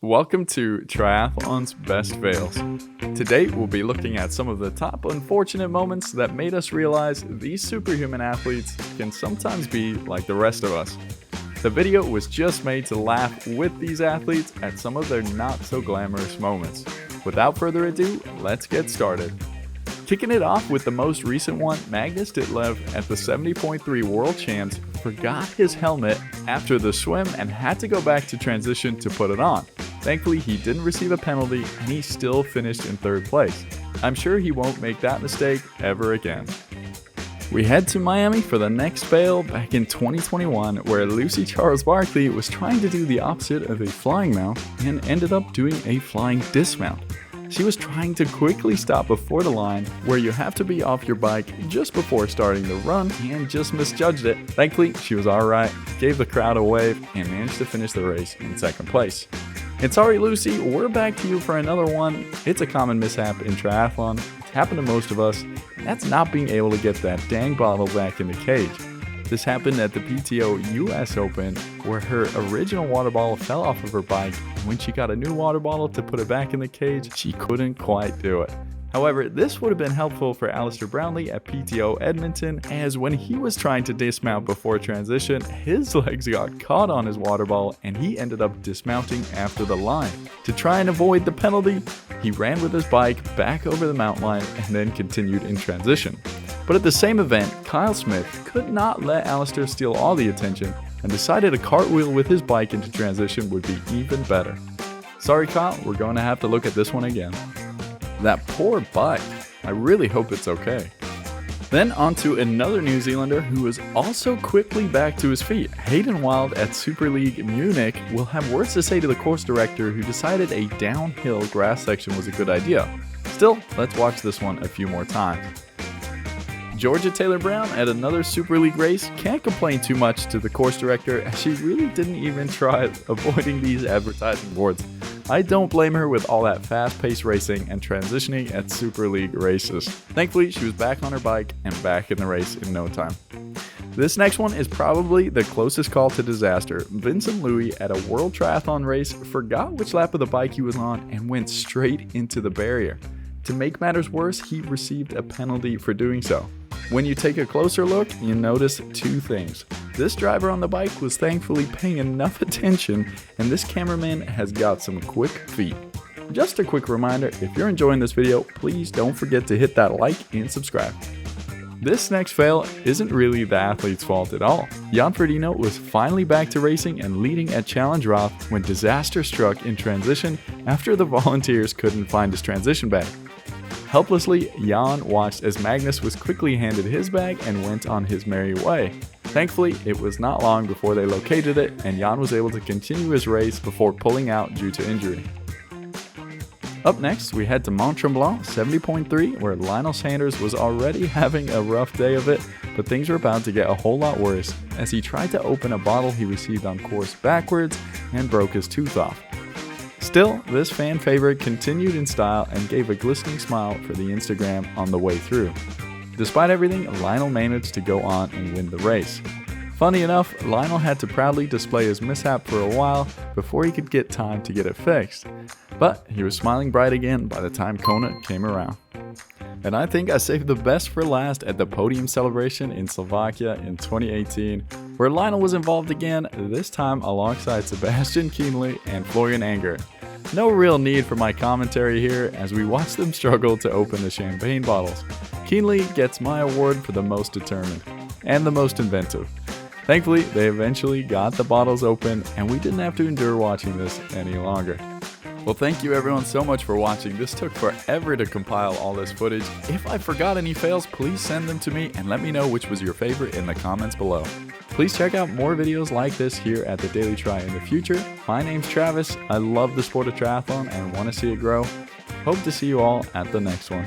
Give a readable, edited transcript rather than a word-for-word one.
Welcome to Triathlon's Best Fails. Today we'll be looking at some of the top unfortunate moments that made us realize these superhuman athletes can sometimes be like the rest of us. The video was just made to laugh with these athletes at some of their not so glamorous moments. Without further ado, let's get started. Kicking it off with the most recent one, Magnus Ditlev at the 70.3 World Champs forgot his helmet after the swim and had to go back to transition to put it on. Thankfully, he didn't receive a penalty and he still finished in third place. I'm sure he won't make that mistake ever again. We head to Miami for the next fail back in 2021, where Lucycharlesbarclay was trying to do the opposite of a flying mount and ended up doing a flying dismount. She was trying to quickly stop before the line, where you have to be off your bike just before starting the run, and just misjudged it. Thankfully, she was alright, gave the crowd a wave, and managed to finish the race in second place. And sorry Lucy, we're back to you for another one. It's a common mishap in triathlon. It's happened to most of us, and that's not being able to get that dang bottle back in the cage. This happened at the PTO US Open, where her original water bottle fell off of her bike, and when she got a new water bottle to put it back in the cage, she couldn't quite do it. However, this would have been helpful for Alistair Brownlee at PTO Edmonton, as when he was trying to dismount before transition, his legs got caught on his water bottle and he ended up dismounting after the line. To try and avoid the penalty, he ran with his bike back over the mountain line and then continued in transition. But at the same event, Kyle Smith could not let Alistair steal all the attention and decided a cartwheel with his bike into transition would be even better. Sorry Kyle, we're going to have to look at this one again. That poor bike. I really hope it's okay. Then on to another New Zealander who was also quickly back to his feet. Hayden Wild at Super League Munich will have words to say to the course director, who decided a downhill grass section was a good idea. Still, let's watch this one a few more times. Georgia Taylor Brown at another Super League race can't complain too much to the course director, as she really didn't even try avoiding these advertising boards. I don't blame her with all that fast-paced racing and transitioning at Super League races. Thankfully, she was back on her bike and back in the race in no time. This next one is probably the closest call to disaster. Vincent Louis at a World Triathlon race forgot which lap of the bike he was on and went straight into the barrier. To make matters worse, he received a penalty for doing so. When you take a closer look, you notice two things. This driver on the bike was thankfully paying enough attention, and this cameraman has got some quick feet. Just a quick reminder, if you're enjoying this video, please don't forget to hit that like and subscribe. This next fail isn't really the athlete's fault at all. Janfrodeno was finally back to racing and leading at Challenge Roth when disaster struck in transition after the volunteers couldn't find his transition bag. Helplessly, Jan watched as Magnus was quickly handed his bag and went on his merry way. Thankfully, it was not long before they located it and Jan was able to continue his race before pulling out due to injury. Up next, we head to Mont Tremblant 70.3, where Lionelsanders was already having a rough day of it, but things were about to get a whole lot worse as he tried to open a bottle he received on course backwards and broke his tooth off. Still, this fan favorite continued in style and gave a glistening smile for the Instagram on the way through. Despite everything, Lionel managed to go on and win the race. Funny enough, Lionel had to proudly display his mishap for a while before he could get time to get it fixed. But he was smiling bright again by the time Kona came around. And I think I saved the best for last at the podium celebration in Slovakia in 2018, where Lionel was involved again, this time alongside Sebastian Kienle and Florian Anger. No real need for my commentary here, as we watch them struggle to open the champagne bottles. Kienle gets my award for the most determined and the most inventive. Thankfully, they eventually got the bottles open and we didn't have to endure watching this any longer. Well, thank you everyone so much for watching. This took forever to compile all this footage. If I forgot any fails, please send them to me and let me know which was your favorite in the comments below. Please check out more videos like this here at the Daily Tri in the future. My name's Travis. I love the sport of triathlon and want to see it grow. Hope to see you all at the next one.